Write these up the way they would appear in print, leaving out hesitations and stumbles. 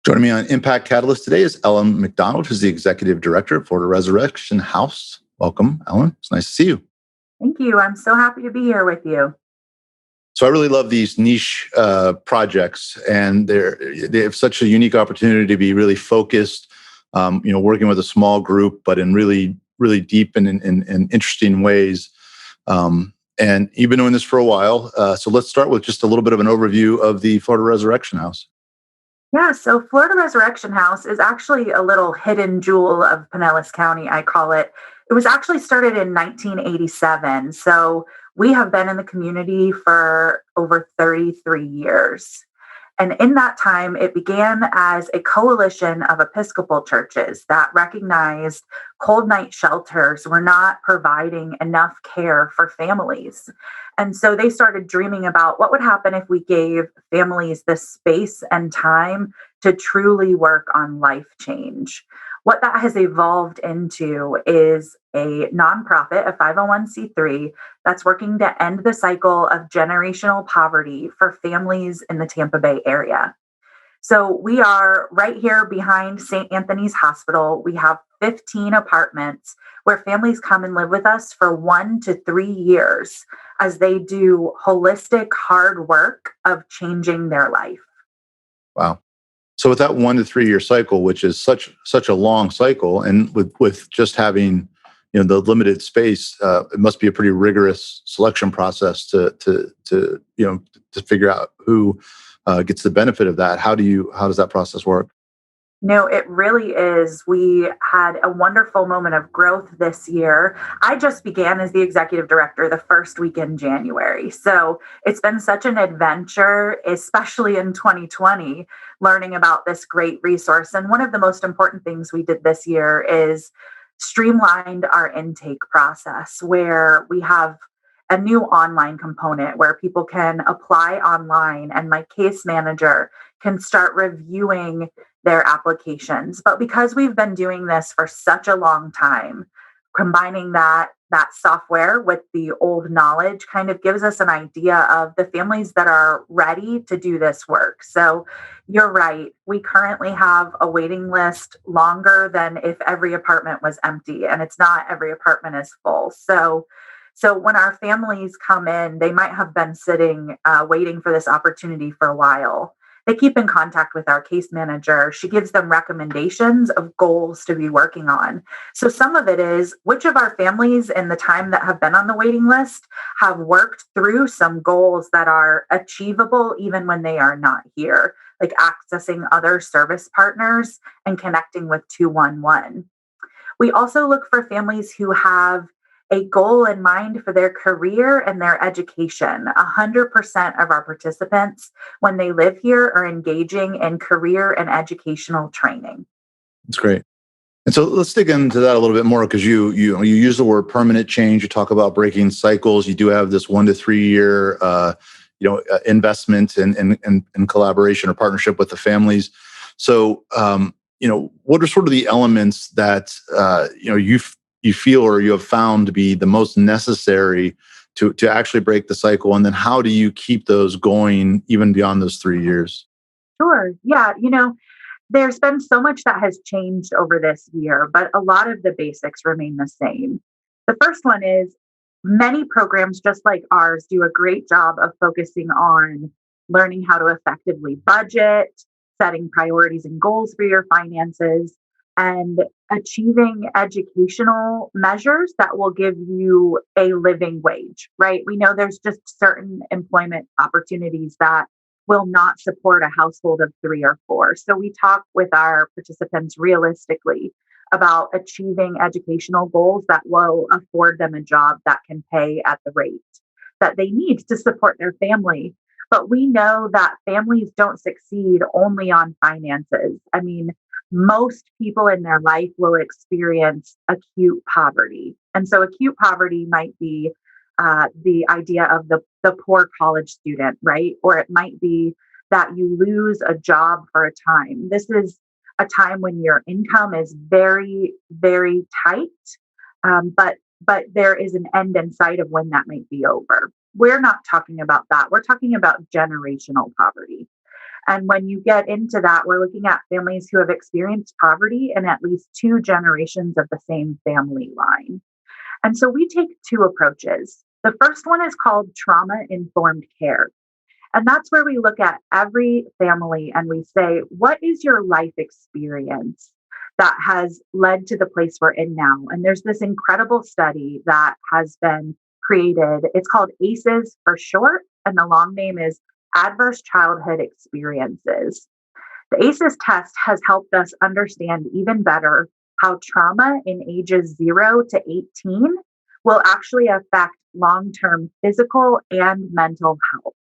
Joining me on Impact Catalyst today is Ellen McDonald, who's the Executive Director of Florida Resurrection House. Welcome, Ellen. It's nice to see you. Thank you. I'm so happy to be here with you. So I really love these niche projects, and they have such a unique opportunity to be really focused. Working with a small group, but in really deep and in interesting ways. And you've been doing this for a while. So let's start with just a little bit of an overview of the Florida Resurrection House. Yeah, so Florida Resurrection House is actually a little hidden jewel of Pinellas County, I call it. It was actually started in 1987. So we have been in the community for over 33 years. And in that time, it began as a coalition of Episcopal churches that recognized cold night shelters were not providing enough care for families. And so they started dreaming about what would happen if we gave families the space and time to truly work on life change. What that has evolved into is a nonprofit, a 501c3, that's working to end the cycle of generational poverty for families in the Tampa Bay area. So we are right here behind St. Anthony's Hospital. We have 15 apartments where families come and live with us for 1 to 3 years as they do holistic, hard work of changing their life. Wow. So with that 1 to 3 year cycle, which is such a long cycle, and with just having the limited space, it must be a pretty rigorous selection process to figure out who gets the benefit of that. How does that process work? No, it really is. We had a wonderful moment of growth this year. I just began as the executive director the first week in January. So it's been such an adventure, especially in 2020, learning about this great resource. And one of the most important things we did this year is streamlined our intake process, where we have a new online component where people can apply online and my case manager can start reviewing their applications. But because we've been doing this for such a long time, combining that software with the old knowledge kind of gives us an idea of the families that are ready to do this work. So you're right. We currently have a waiting list longer than if every apartment was empty, and it's not every apartment is full. So when our families come in, they might have been sitting, waiting for this opportunity for a while. They keep in contact with our case manager. She gives them recommendations of goals to be working on. So some of it is which of our families in the time that have been on the waiting list have worked through some goals that are achievable even when they are not here, like accessing other service partners and connecting with 211. We also look for families who have a goal in mind for their career and their education. 100% of our participants, when they live here, are engaging in career and educational training. That's great. And so let's dig into that a little bit more, because you use the word permanent change. You talk about breaking cycles. You do have this 1 to 3 year investment and collaboration or partnership with the families. So what are sort of the elements that you feel or you have found to be the most necessary to actually break the cycle? And then how do you keep those going even beyond those 3 years? Sure. Yeah. There's been so much that has changed over this year, but a lot of the basics remain the same. The first one is many programs, just like ours, do a great job of focusing on learning how to effectively budget, setting priorities and goals for your finances, and achieving educational measures that will give you a living wage, right? We know there's just certain employment opportunities that will not support a household of 3 or 4. So we talk with our participants realistically about achieving educational goals that will afford them a job that can pay at the rate that they need to support their family. But we know that families don't succeed only on finances. I mean, most people in their life will experience acute poverty. And so acute poverty might be the idea of the poor college student, right? Or it might be that you lose a job for a time. This is a time when your income is very, very tight, but there is an end in sight of when that might be over. We're not talking about that. We're talking about generational poverty. And when you get into that, we're looking at families who have experienced poverty in at least two generations of the same family line. And so we take two approaches. The first one is called trauma informed care. And that's where we look at every family and we say, what is your life experience that has led to the place we're in now? And there's this incredible study that has been created. It's called ACEs for short, and the long name is Adverse Childhood Experiences. The ACEs test has helped us understand even better how trauma in ages 0 to 18 will actually affect long term physical and mental health.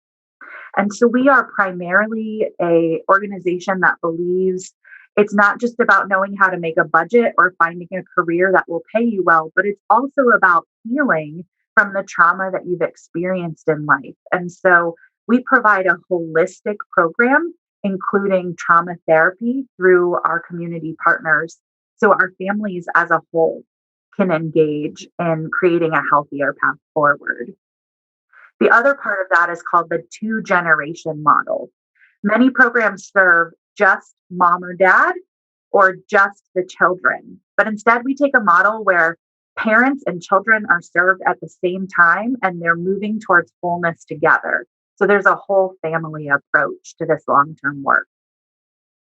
And so we are primarily a organization that believes it's not just about knowing how to make a budget or finding a career that will pay you well, but it's also about healing from the trauma that you've experienced in life. And so we provide a holistic program, including trauma therapy through our community partners. So our families as a whole can engage in creating a healthier path forward. The other part of that is called the two generation model. Many programs serve just mom or dad or just the children, but instead we take a model where parents and children are served at the same time and they're moving towards wholeness together. So there's a whole family approach to this long term work.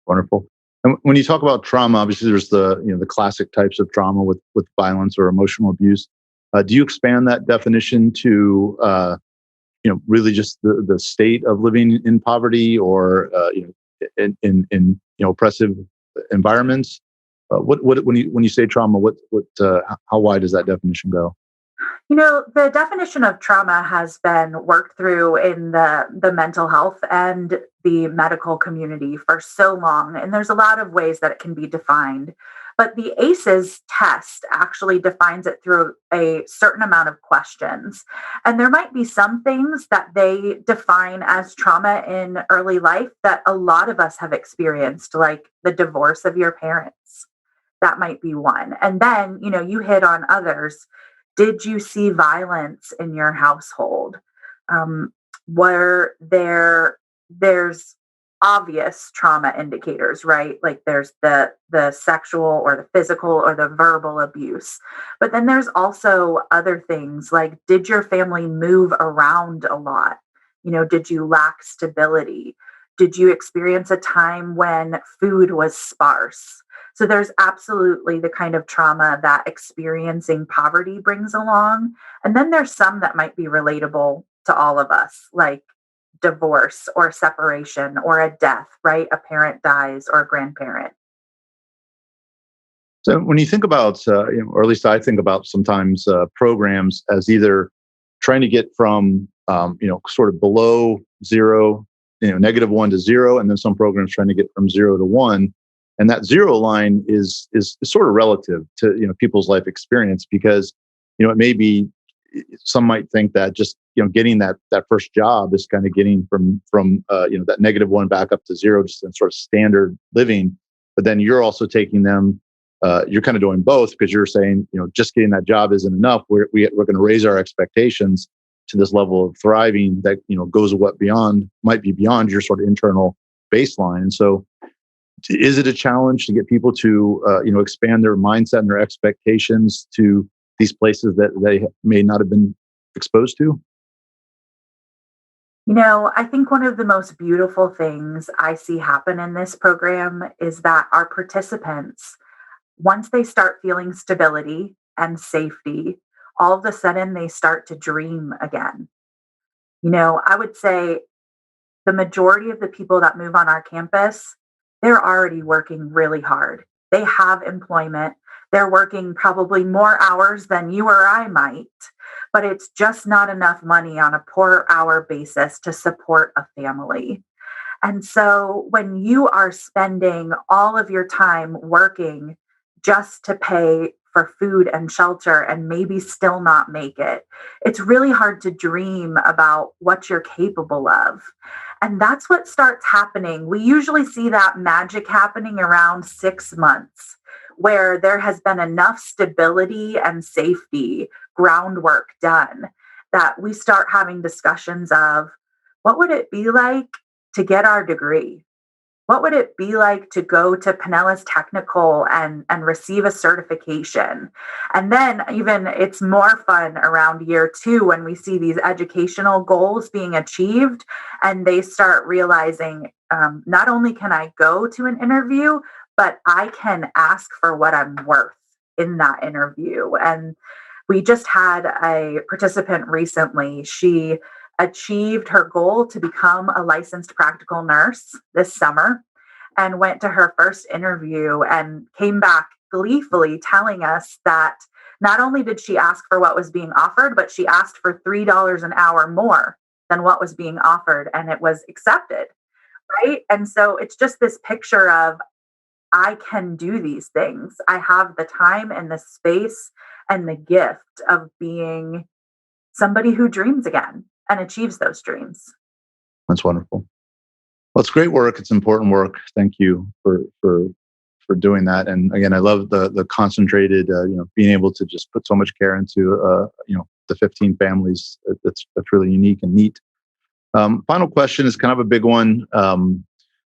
Wonderful. And when you talk about trauma, obviously there's the classic types of trauma with violence or emotional abuse. Do you expand that definition to really just the state of living in poverty or in oppressive environments? What when you say trauma, how wide does that definition go? The definition of trauma has been worked through in the mental health and the medical community for so long. And there's a lot of ways that it can be defined. But the ACEs test actually defines it through a certain amount of questions. And there might be some things that they define as trauma in early life that a lot of us have experienced, like the divorce of your parents. That might be one. And then, you hit on others. Did you see violence in your household? Were there's obvious trauma indicators, right? Like there's the sexual or the physical or the verbal abuse. But then there's also other things like, did your family move around a lot? Did you lack stability? Did you experience a time when food was sparse? So there's absolutely the kind of trauma that experiencing poverty brings along. And then there's some that might be relatable to all of us, like divorce or separation or a death, right? A parent dies or a grandparent. So when you think about, or at least I think about sometimes programs as either trying to get from, sort of below zero, -1 to 0, and then some programs trying to get from 0 to 1. And that zero line is sort of relative to people's life experience because it may be some might think that just getting that first job is kind of getting from that -1 back up to 0 just in sort of standard living. But then you're also taking them. You're kind of doing both because you're saying just getting that job isn't enough. We're going to raise our expectations to this level of thriving that goes might be beyond your sort of internal baseline. And so is it a challenge to get people to expand their mindset and their expectations to these places that they may not have been exposed to? I think one of the most beautiful things I see happen in this program is that our participants, once they start feeling stability and safety, all of a sudden they start to dream again. I would say the majority of the people that move on our campus, they're already working really hard. They have employment. They're working probably more hours than you or I might, but it's just not enough money on a per hour basis to support a family. And so when you are spending all of your time working just to pay for food and shelter and maybe still not make it, it's really hard to dream about what you're capable of. And that's what starts happening. We usually see that magic happening around 6 months, where there has been enough stability and safety groundwork done that we start having discussions of what would it be like to get our degree? What would it be like to go to Pinellas Technical and receive a certification? And then even it's more fun around year two when we see these educational goals being achieved and they start realizing not only can I go to an interview, but I can ask for what I'm worth in that interview. And we just had a participant recently. She achieved her goal to become a licensed practical nurse this summer and went to her first interview and came back gleefully telling us that not only did she ask for what was being offered, but she asked for $3 an hour more than what was being offered, and it was accepted. Right. And so it's just this picture of I can do these things. I have the time and the space and the gift of being somebody who dreams again and achieves those dreams. That's wonderful. Well, it's great work. It's important work. Thank you for doing that. And again, I love the concentrated, being able to just put so much care into, the 15 families. That's really unique and neat. Final question is kind of a big one.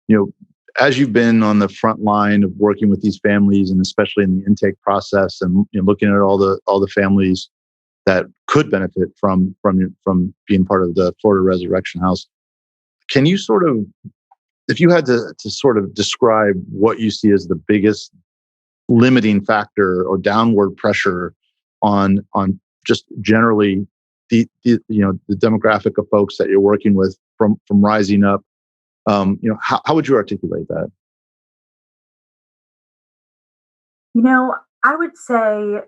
You know, as you've been on the front line of working with these families, and especially in the intake process, and looking at all the families that could benefit from being part of the Florida Resurrection House, can you sort of, if you had to sort of describe what you see as the biggest limiting factor or downward pressure on just generally the demographic of folks that you're working with from rising up, how would you articulate that? I would say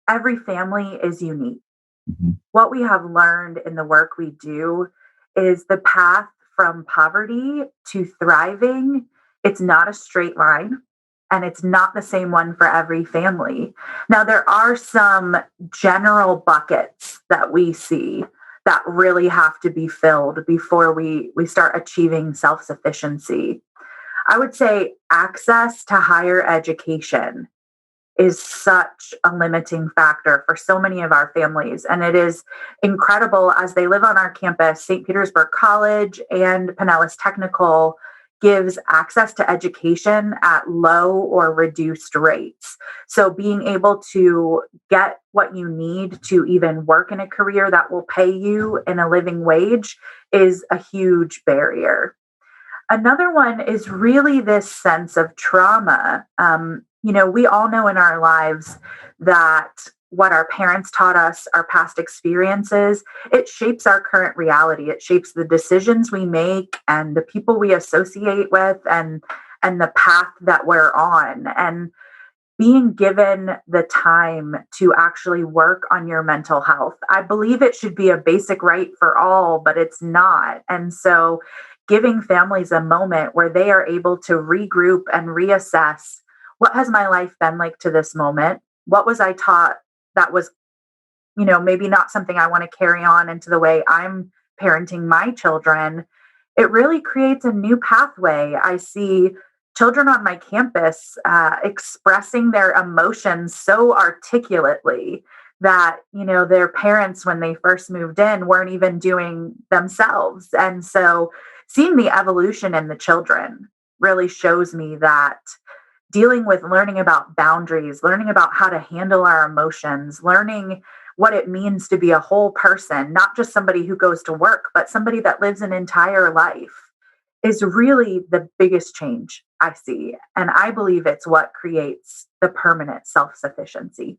every family is unique. Mhm. What we have learned in the work we do is the path from poverty to thriving. It's not a straight line and it's not the same one for every family. Now, there are some general buckets that we see that really have to be filled before we start achieving self sufficiency. I would say access to higher education is such a limiting factor for so many of our families. And it is incredible as they live on our campus. St. Petersburg College and Pinellas Technical gives access to education at low or reduced rates. So being able to get what you need to even work in a career that will pay you in a living wage is a huge barrier. Another one is really this sense of trauma. We all know in our lives that what our parents taught us, our past experiences, it shapes our current reality. It shapes the decisions we make and the people we associate with and the path that we're on. And being given the time to actually work on your mental health. I believe it should be a basic right for all, but it's not. And so giving families a moment where they are able to regroup and reassess what has my life been like to this moment? What was I taught that was, maybe not something I want to carry on into the way I'm parenting my children? It really creates a new pathway. I see children on my campus expressing their emotions so articulately that their parents when they first moved in weren't even doing themselves. And so seeing the evolution in the children really shows me that dealing with learning about boundaries, learning about how to handle our emotions, learning what it means to be a whole person, not just somebody who goes to work, but somebody that lives an entire life, is really the biggest change I see. And I believe it's what creates the permanent self sufficiency.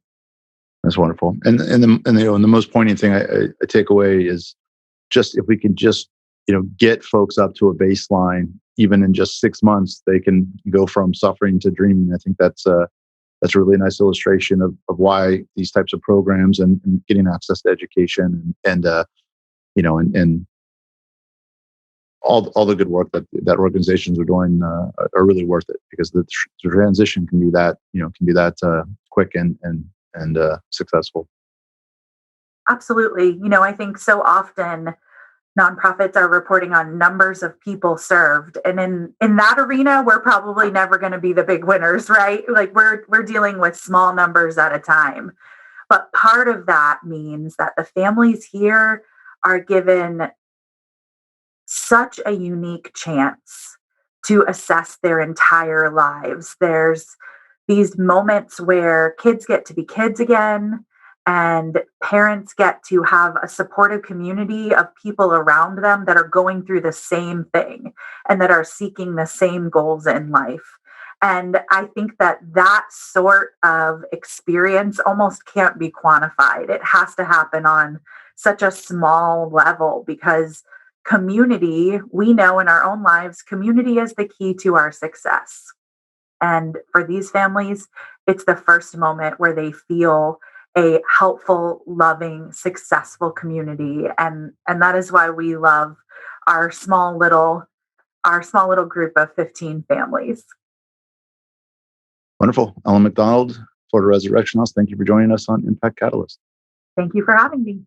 That's wonderful. And the most poignant thing I take away is just if we can just get folks up to a baseline, even in just 6 months, they can go from suffering to dreaming. I think that's a really nice illustration of why these types of programs and getting access to education and all the good work that organizations are doing are really worth it, because the transition can be that quick and successful. Absolutely. I think so often nonprofits are reporting on numbers of people served, and in that arena we're probably never going to be the big winners, right? Like we're dealing with small numbers at a time. But part of that means that the families here are given such a unique chance to assess their entire lives. There's these moments where kids get to be kids again, and parents get to have a supportive community of people around them that are going through the same thing and that are seeking the same goals in life. And I think that that sort of experience almost can't be quantified. It has to happen on such a small level because community, we know in our own lives, community is the key to our success. And for these families, it's the first moment where they feel a helpful, loving, successful community. And that is why we love our small little group of 15 families. Wonderful. Ellen McDonald, Florida Resurrection House. Thank you for joining us on Impact Catalyst. Thank you for having me.